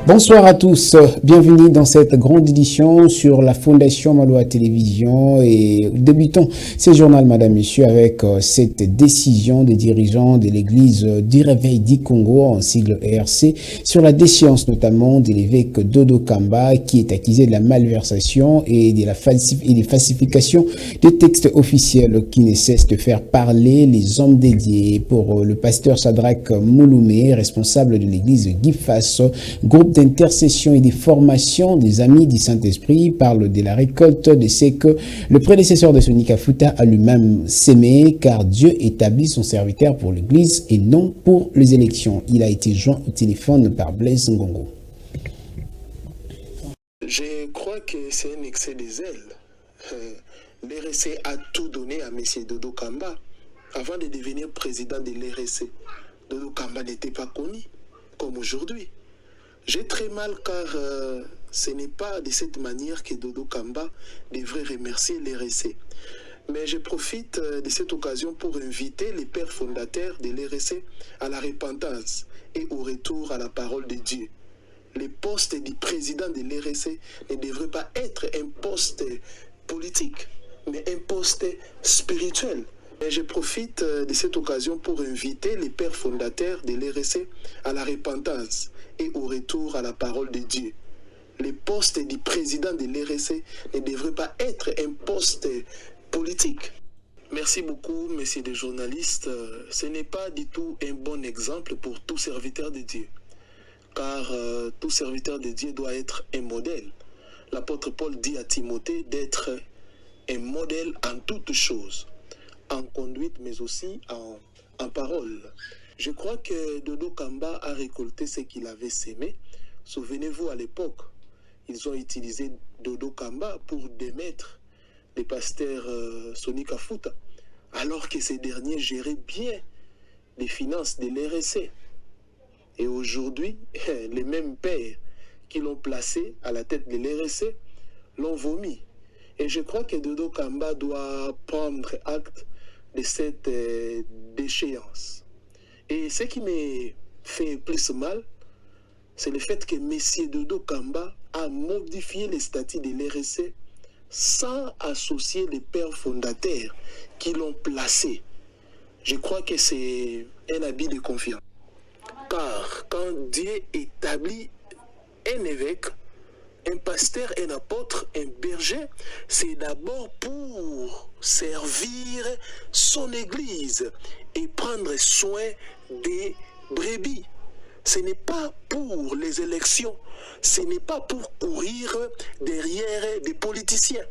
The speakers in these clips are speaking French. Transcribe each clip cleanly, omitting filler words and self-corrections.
Bonsoir à tous, bienvenue dans cette grande édition sur la Fondation Maloa Télévision et débutons ce journal, madame, monsieur, avec cette décision des dirigeants de l'église du Réveil du Congo, en sigle ERC, sur la déchéance notamment de l'évêque Dodo Kamba qui est accusé de la malversation et de la falsification des textes officiels qui ne cessent de faire parler les hommes dédiés. Pour le pasteur Shadrach Mouloumé, responsable de l'église Gifas, groupe d'intercession et de formation des amis du Saint-Esprit, parle de la récolte de ce que le prédécesseur de Sonika Futa a lui-même sémé, car Dieu établit son serviteur pour l'Église et non pour les élections. Il a été joint au téléphone par Blaise Ngongo. Je crois que c'est un excès de zèle. L'RC a tout donné à M. Dodo Kamba. Avant de devenir président de l'RC, Dodo Kamba n'était pas connu comme aujourd'hui. J'ai très mal car ce n'est pas de cette manière que Dodo Kamba devrait remercier l'RC. Mais je profite de cette occasion pour inviter les pères fondateurs de l'RC à la repentance et au retour à la parole de Dieu. Le poste du président de l'RC ne devrait pas être un poste politique, mais un poste spirituel. Et je profite de cette occasion pour inviter les pères fondateurs de l'RC à la repentance et au retour à la parole de Dieu. Le poste du président de l'RC ne devrait pas être un poste politique. Merci beaucoup, messieurs les journalistes. Ce n'est pas du tout un bon exemple pour tout serviteur de Dieu, car tout serviteur de Dieu doit être un modèle. L'apôtre Paul dit à Timothée d'être un modèle en toutes choses, en conduite, mais aussi en parole. Je crois que Dodo Kamba a récolté ce qu'il avait sémé. Souvenez-vous, à l'époque, ils ont utilisé Dodo Kamba pour démettre les pasteurs Sonika Futa, alors que ces derniers géraient bien les finances de l'RC. Et aujourd'hui, les mêmes pères qui l'ont placé à la tête de l'RC l'ont vomi. Et je crois que Dodo Kamba doit prendre acte de cette déchéance. Et ce qui me fait plus mal, c'est le fait que M. Dodo Kamba a modifié les statuts de l'RC sans associer les pères fondateurs qui l'ont placé. Je crois que c'est un habit de confiance. Car quand Dieu établit un évêque, un pasteur, un apôtre, un berger, c'est d'abord pour servir son église et prendre soin des brebis. Ce n'est pas pour les élections, ce n'est pas pour courir derrière des politiciens.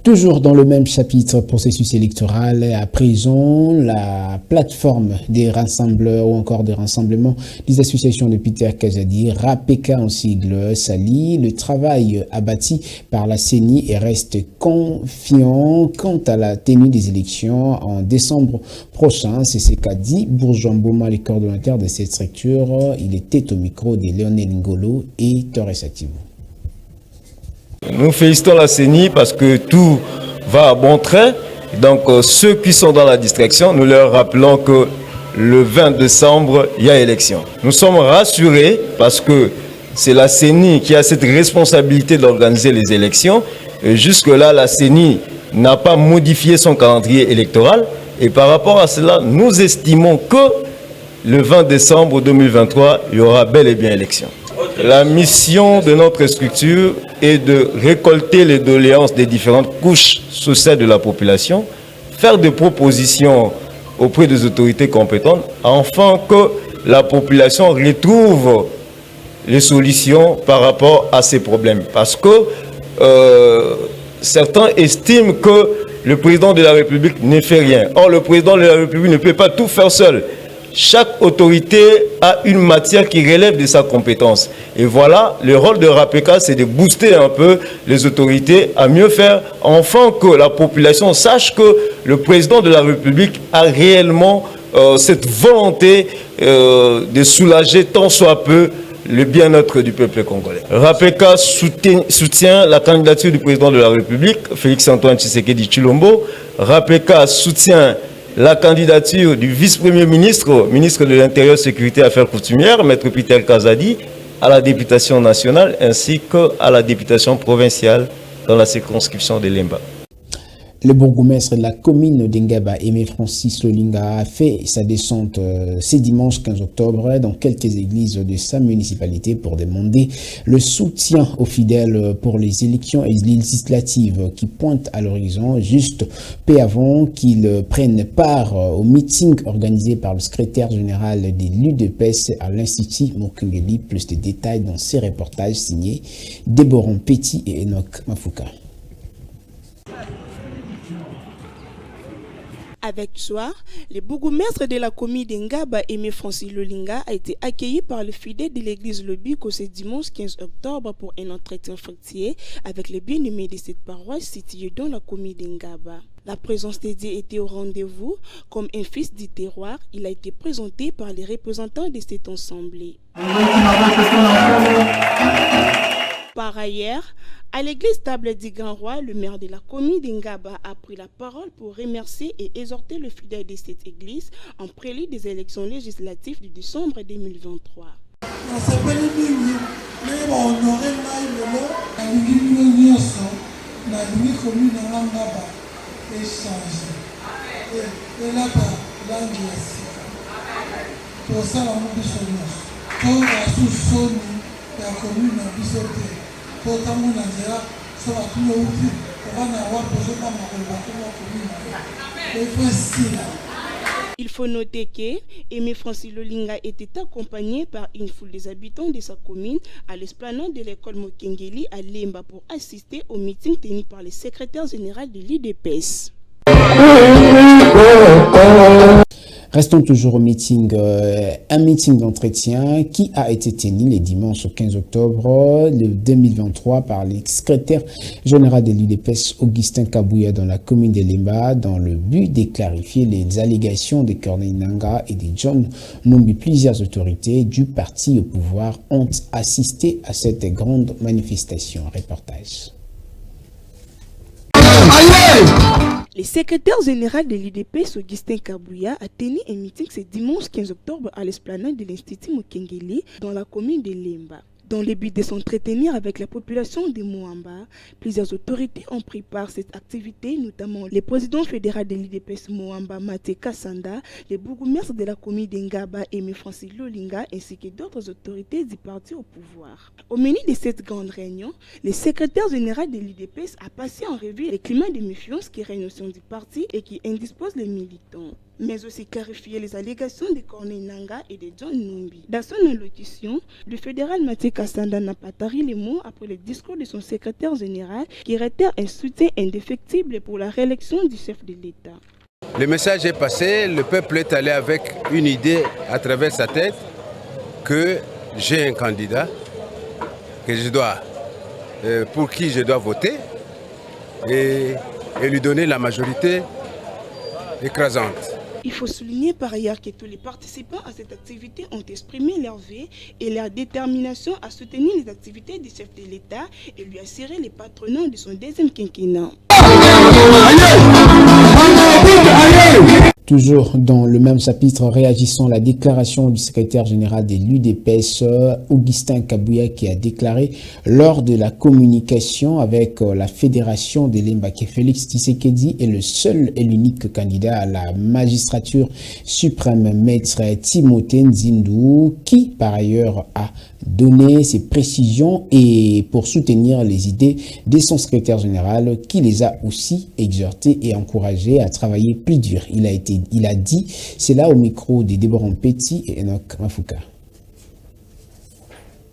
Toujours dans le même chapitre, processus électoral, à présent, la plateforme des rassembleurs ou encore des rassemblements des associations de Peter Kazadi, RAPECA en sigle, s'allie le travail abattu par la CENI et reste confiant quant à la tenue des élections en décembre prochain. C'est ce qu'a dit Bourgeois Mboma, le coordonnateur de cette structure. Il était au micro de Lionel Ngolo et Torres Ativo. Nous félicitons la CENI parce que tout va à bon train. Donc ceux qui sont dans la distraction, nous leur rappelons que le 20 décembre, il y a élection. Nous sommes rassurés parce que c'est la CENI qui a cette responsabilité d'organiser les élections. Et jusque-là, la CENI n'a pas modifié son calendrier électoral. Et par rapport à cela, nous estimons que le 20 décembre 2023, il y aura bel et bien élection. La mission de notre structure est de récolter les doléances des différentes couches sociales de la population, faire des propositions auprès des autorités compétentes, afin que la population retrouve les solutions par rapport à ces problèmes. Parce que certains estiment que le président de la République ne fait rien. Or, le président de la République ne peut pas tout faire seul. Chaque autorité a une matière qui relève de sa compétence. Et voilà, le rôle de RAPECA, c'est de booster un peu les autorités à mieux faire, afin que la population sache que le président de la République a réellement cette volonté de soulager tant soit peu le bien-être du peuple congolais. RAPECA soutient la candidature du président de la République, Félix Antoine Tshisekedi Tshilombo. RAPECA soutient la candidature du vice-premier ministre, ministre de l'Intérieur, Sécurité et Affaires coutumières, Maître Peter Kazadi, à la députation nationale ainsi qu'à la députation provinciale dans la circonscription de Lemba. Le bourgmestre de la commune d'Engaba, Aimé Francis Lolinga, a fait sa descente ce dimanche 15 octobre dans quelques églises de sa municipalité pour demander le soutien aux fidèles pour les élections législatives qui pointent à l'horizon, juste peu avant qu'ils prennent part au meeting organisé par le secrétaire général de l'UDPS à l'Institut Mokengeli. Plus de détails dans ces reportages signés Déboron Petit et Enoch Mafouka. Avec joie, le bourgmestre de la commune d'Engaba, Aimé Francis Lolinga, a été accueilli par le fidèle de l'église Lobico ce dimanche 15 octobre pour un entretien fructueux avec les bien-aimés de cette paroisse située dans la commune d'Engaba. La présence de Dieu était au rendez-vous. Comme un fils du terroir, il a été présenté par les représentants de cette assemblée. Par ailleurs, à l'église Table du Grand Roi, le maire de la commune d'Engaba a pris la parole pour remercier et exhorter le fidèle de cette église en prélude des élections législatives de décembre 2023. Il faut noter que Aimé Francis Lolinga était accompagné par une foule des habitants de sa commune à l'esplanade de l'école Mokengeli à Lemba pour assister au meeting tenu par le secrétaire général de l'UDPS. Restons toujours au meeting, un meeting d'entretien qui a été tenu le dimanche 15 octobre 2023 par le secrétaire général de l'UDPS Augustin Kabouya dans la commune de Lemba dans le but de clarifier les allégations de Corneille Nangaa et de John Numbi. Plusieurs autorités du parti au pouvoir ont assisté à cette grande manifestation. Reportage. Le secrétaire général de l'UDPS, Augustin Kabouya, a tenu un meeting ce dimanche 15 octobre à l'esplanade de l'Institut Mokengeli dans la commune de Lemba. Dans le but de s'entretenir avec la population de Moamba, plusieurs autorités ont pris part à cette activité, notamment le président fédéral de l'UDPS Moamba, Maté Kassanda, le bourgmestre de la commune d'Engaba, Aimé Francis Lolinga, ainsi que d'autres autorités du parti au pouvoir. Au menu de cette grande réunion, le secrétaire général de l'UDPS a passé en revue le climat de méfiance qui règne au sein du parti et qui indispose les militants, mais aussi clarifier les allégations de Corneille Nangaa et de John Numbi. Dans son allocution, le fédéral Maté Kassanda n'a pas tari les mots après le discours de son secrétaire général qui réitère un soutien indéfectible pour la réélection du chef de l'État. Le message est passé, le peuple est allé avec une idée à travers sa tête que j'ai un candidat pour qui je dois voter et lui donner la majorité écrasante. Il faut souligner par ailleurs que tous les participants à cette activité ont exprimé leur vœu et leur détermination à soutenir les activités du chef de l'État et lui assurer les patronats de son deuxième quinquennat. Toujours dans le même chapitre, réagissons à la déclaration du secrétaire général de l'UDPS, Augustin Kabouya, qui a déclaré lors de la communication avec la fédération de Lemba que Félix Tshisekedi est le seul et l'unique candidat à la magistrature suprême, maître Timothée Nzindu, qui par ailleurs a donné ses précisions et pour soutenir les idées de son secrétaire général qui les a aussi exhortés et encouragés à travailler plus dur. Il a dit cela au micro de Déboron Petit et Enoch Mafouka.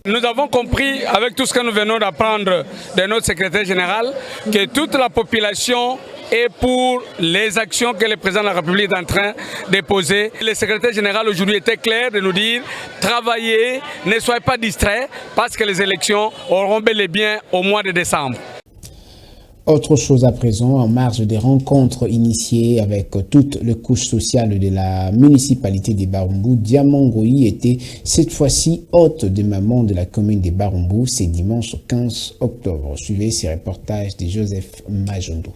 Nous avons compris avec tout ce que nous venons d'apprendre de notre secrétaire général que toute la population est pour les actions que le président de la République est en train de poser. Le secrétaire général aujourd'hui était clair de nous dire travaillez, ne soyez pas distraits parce que les élections auront bel et bien au mois de décembre. Autre chose à présent, en marge des rencontres initiées avec toutes les couches sociales de la municipalité de Barumbu, Diamangoï était cette fois-ci hôte de maman de la commune de Barumbu, c'est dimanche 15 octobre. Suivez ces reportages de Joseph Majondo.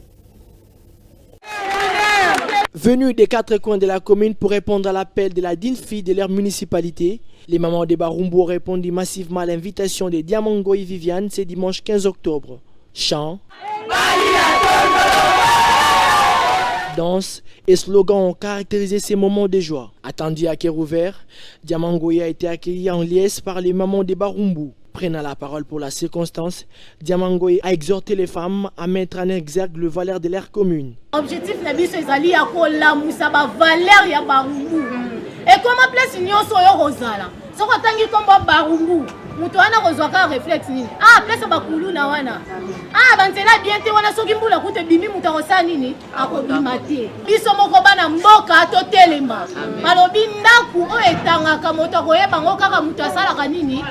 Venus des 4 coins de la commune pour répondre à l'appel de la digne fille de leur municipalité, les mamans de Barumbu ont répondu massivement à l'invitation de Diamango et Viviane ce dimanche 15 octobre. Chants, danse et slogans ont caractérisé ces moments de joie. Attendu à cœur ouvert, Diamangoye a été accueilli en liesse par les mamans de Barumbu. Prenant la parole pour la circonstance, Diamangoye a exhorté les femmes à mettre en exergue le valeur de leur commune. L'objectif de Bissezali a la valeur ya Barumbu. Et comment place nyonso yo rozala. Soko tangi komba Barumbu. Mutu wana kozwaka réflexe nini? Ah, place bakulu na wana. Ah, bantela bien te wana soki mbula kute bimi mutu akosala nini? Akobima te. Biso moko bana mboka totelema. Balobi ndaku oyo etangaka moto akoyeba ngo kaka mutu asalaka nini?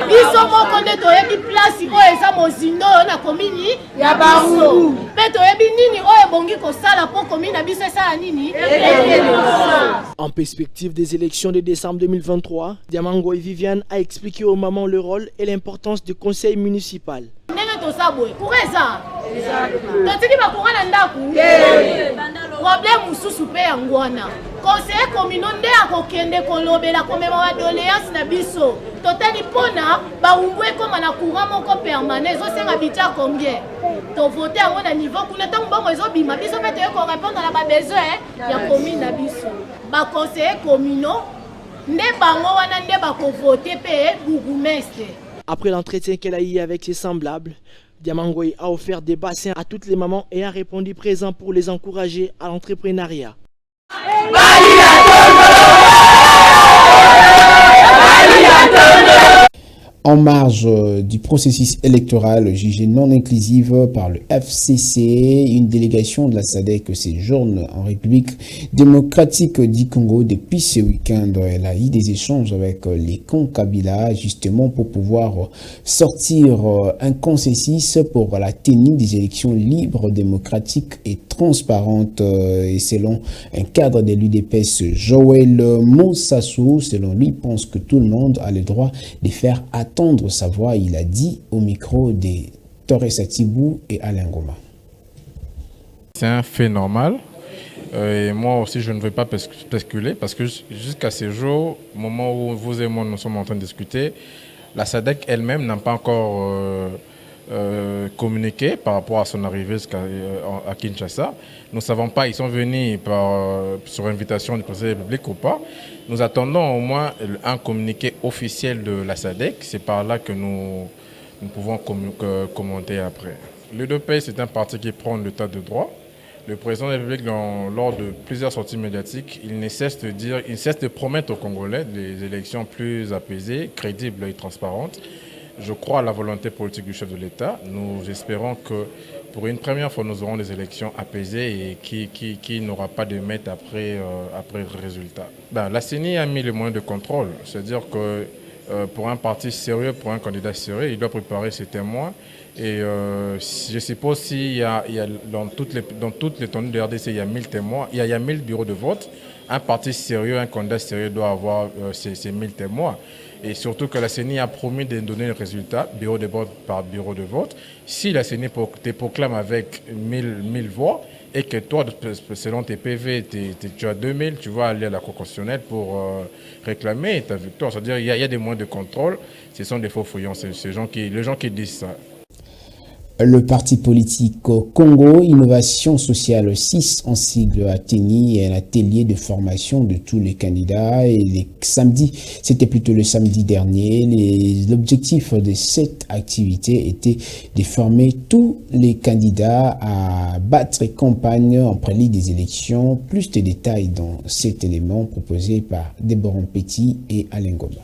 Biso moko nde toyebi place oyo eza mozindo oyo na komini ya Barumbu. Mpe toyebi nini oyo ebongi kosala mpo komini na biso esala nini? En perspective des élections de décembre 2023, Diamango et Viviane a expliqué aux mamans le rôle et l'importance du conseil municipal. Problème mususu pe yangwana. Conseiller communal nde akokende kolobela komema doléance na biso. Totali pona ba umbwe koma na courant moko permanent zo senga bitia combien. To voter yango na niveau kuna tango bongo ezo bima biso pe to ko répondre na ba besoin ya commune na biso. Ba conseiller communal nde bango wana nde ba ko voter pe bourgmestre. Après l'entretien qu'elle a eu avec ses semblables, Diamangoye a offert des bassins à toutes les mamans et a répondu présent pour les encourager à l'entrepreneuriat. En marge du processus électoral jugé non inclusive par le FCC, une délégation de la SADC séjourne en République démocratique du Congo depuis ce week-end. Elle a eu des échanges avec les Kabila justement pour pouvoir sortir un consensus pour la tenue des élections libres, démocratiques et transparentes. Et selon un cadre de l'UDPS, Joël Monsassou, selon lui, pense que tout le monde a le droit de faire attendre sa voix, il a dit au micro de Torres Atibou et Alain Goma. C'est un fait normal. Et moi aussi, je ne vais pas spéculer parce que jusqu'à ce jour, au moment où vous et moi nous sommes en train de discuter, la SADC elle-même n'a pas encore communiqué par rapport à son arrivée à Kinshasa. Nous ne savons pas, ils sont venus sur invitation du président de la République ou pas. Nous attendons au moins un communiqué officiel de la SADC. C'est par là que nous pouvons commenter après. L'UDPS, c'est un parti qui prend l'état de droit. Le président de la République, lors de plusieurs sorties médiatiques, il ne cesse de promettre aux Congolais des élections plus apaisées, crédibles et transparentes. Je crois à la volonté politique du chef de l'État. Nous espérons que pour une première fois, nous aurons des élections apaisées et qui n'aura pas de mètres après le résultat. La CENI a mis les moyens de contrôle. C'est-à-dire que pour un parti sérieux, pour un candidat sérieux, il doit préparer ses témoins. Et je suppose s'il y a dans toutes les tenues de RDC, il y a 1000 témoins, il y a 1000 bureaux de vote. Un parti sérieux, un candidat sérieux doit avoir ces 1000 témoins. Et surtout que la CENI a promis de donner le résultat, bureau de vote par bureau de vote. Si la CENI te proclame avec 1000 voix et que toi, selon tes PV, tu as 2000, tu vas aller à la Cour constitutionnelle pour réclamer ta victoire. C'est-à-dire qu'il y a des moyens de contrôle. Ce sont des faux fouillants, les gens qui disent ça. Le parti politique Congo Innovation Sociale 6 en sigle a tenu un atelier de formation de tous les candidats et c'était plutôt le samedi dernier. L'objectif de cette activité était de former tous les candidats à battre campagne en prélude des élections. Plus de détails dans cet élément proposé par Déborah Petit et Alain Goma.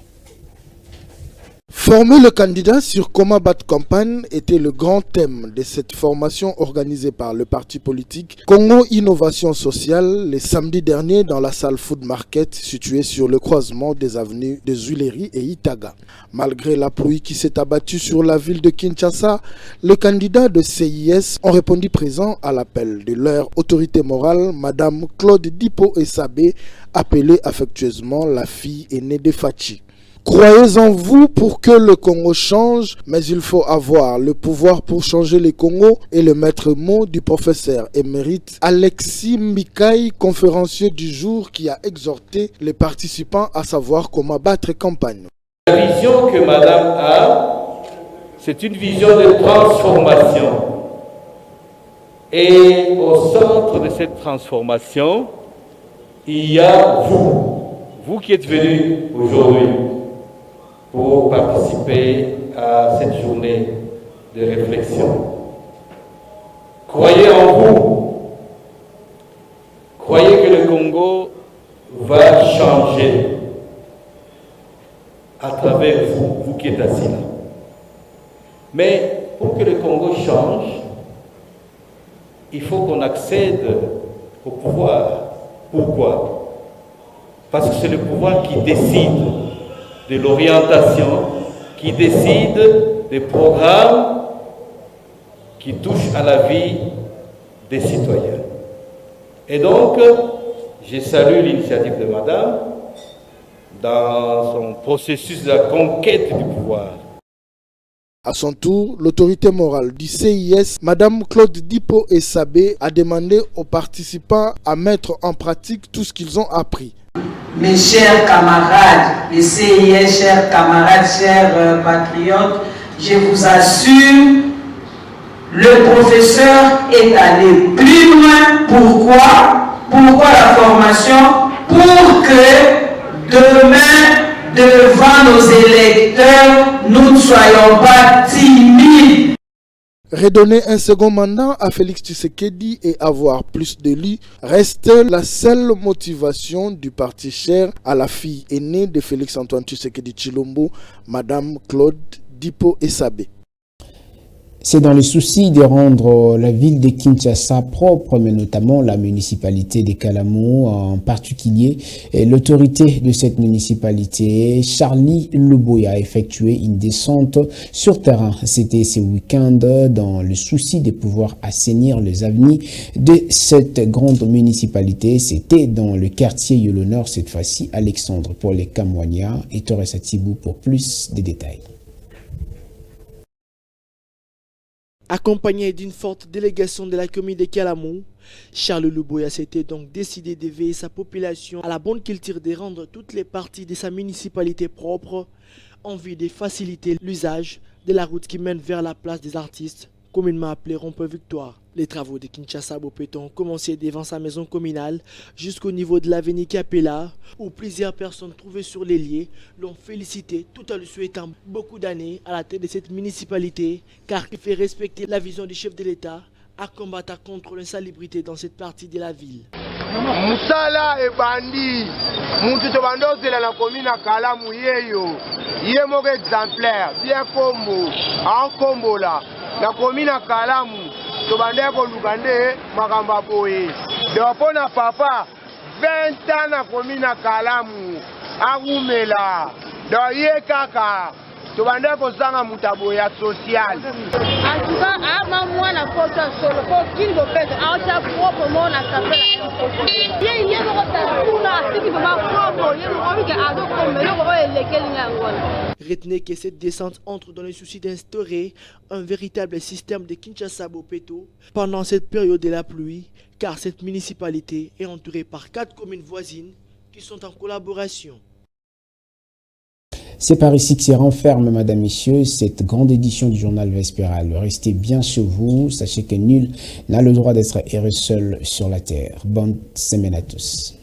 Former le candidat sur comment battre campagne était le grand thème de cette formation organisée par le parti politique Congo Innovation Sociale le samedi dernier dans la salle Food Market située sur le croisement des avenues de Zuleri et Itaga. Malgré la pluie qui s'est abattue sur la ville de Kinshasa, les candidats de CIS ont répondu présent à l'appel de leur autorité morale, Madame Claude Dipo Essabé, appelée affectueusement la fille aînée de Fachi. Croyez en vous pour que le Congo change, mais il faut avoir le pouvoir pour changer le Congo et le maître mot du professeur émérite Alexis Mikaï, conférencier du jour, qui a exhorté les participants à savoir comment battre campagne. La vision que Madame a, c'est une vision de transformation. Et au centre de cette transformation, il y a vous qui êtes venus aujourd'hui pour participer à cette journée de réflexion. Croyez en vous. Croyez que le Congo va changer à travers vous qui êtes assis là. Mais pour que le Congo change, il faut qu'on accède au pouvoir. Pourquoi? Parce que c'est le pouvoir qui décide de l'orientation, qui décide des programmes qui touchent à la vie des citoyens. Et donc, je salue l'initiative de Madame dans son processus de la conquête du pouvoir. À son tour, l'autorité morale du CIS, Madame Claude Dipo Essabé, a demandé aux participants à mettre en pratique tout ce qu'ils ont appris. Mes chers camarades, les CIS, chers camarades, chers patriotes, je vous assure, le professeur est allé plus loin. Pourquoi la formation? Pour que demain, devant nos électeurs, nous ne soyons pas timides. Redonner un second mandat à Félix Tshisekedi et avoir plus de lui reste la seule motivation du parti cher à la fille aînée de Félix Antoine Tshisekedi Tshilombo, Madame Claude Dipo Essabé. C'est dans le souci de rendre la ville de Kinshasa propre, mais notamment la municipalité de Kalamu en particulier. L'autorité de cette municipalité, Charlie Luboya, a effectué une descente sur terrain. C'était ce week-end dans le souci de pouvoir assainir les avenues de cette grande municipalité. C'était dans le quartier Yolo-Nord, cette fois-ci. Alexandre pour les Kamwanya et Torres Atibou pour plus de détails. Accompagné d'une forte délégation de la commune de Kalamu, Charles Luboya s'était donc décidé d'éveiller sa population à la bonne culture de rendre toutes les parties de sa municipalité propres en vue de faciliter l'usage de la route qui mène vers la place des artistes, communément appelée Rond-Point Victoire. Les travaux de Kinshasa-Bopeto ont commencé devant sa maison communale jusqu'au niveau de l'avenue Capella, où plusieurs personnes trouvées sur les lieux l'ont félicité tout en lui souhaitant beaucoup d'années à la tête de cette municipalité, car il fait respecter la vision du chef de l'État à combattre contre l'insalubrité dans cette partie de la ville. Musala et bandi, muntu to bandozela na komina Kalamu yeyo, yemo exemplaire, bien combo, en combo là, na komina Kalamu. Tobande ko lugande makamba boye dopo na papa 20 ans na komina Kalamu agumela do ye kaka tobande ko sanga mutaboya social en tout cas ama mwana kota solo ko kingo pete acha propre mona kapela ye mo ta kuna siki ba propre ye mo ke ado ko melo ko elekeli ngangona. Retenez que cette descente entre dans le souci d'instaurer un véritable système de Kinshasa-Bopeto pendant cette période de la pluie, car cette municipalité est entourée par 4 communes voisines qui sont en collaboration. C'est par ici que se renferme, madame, messieurs, cette grande édition du journal Vespéral. Restez bien chez vous, sachez que nul n'a le droit d'être erré seul sur la terre. Bonne semaine à tous.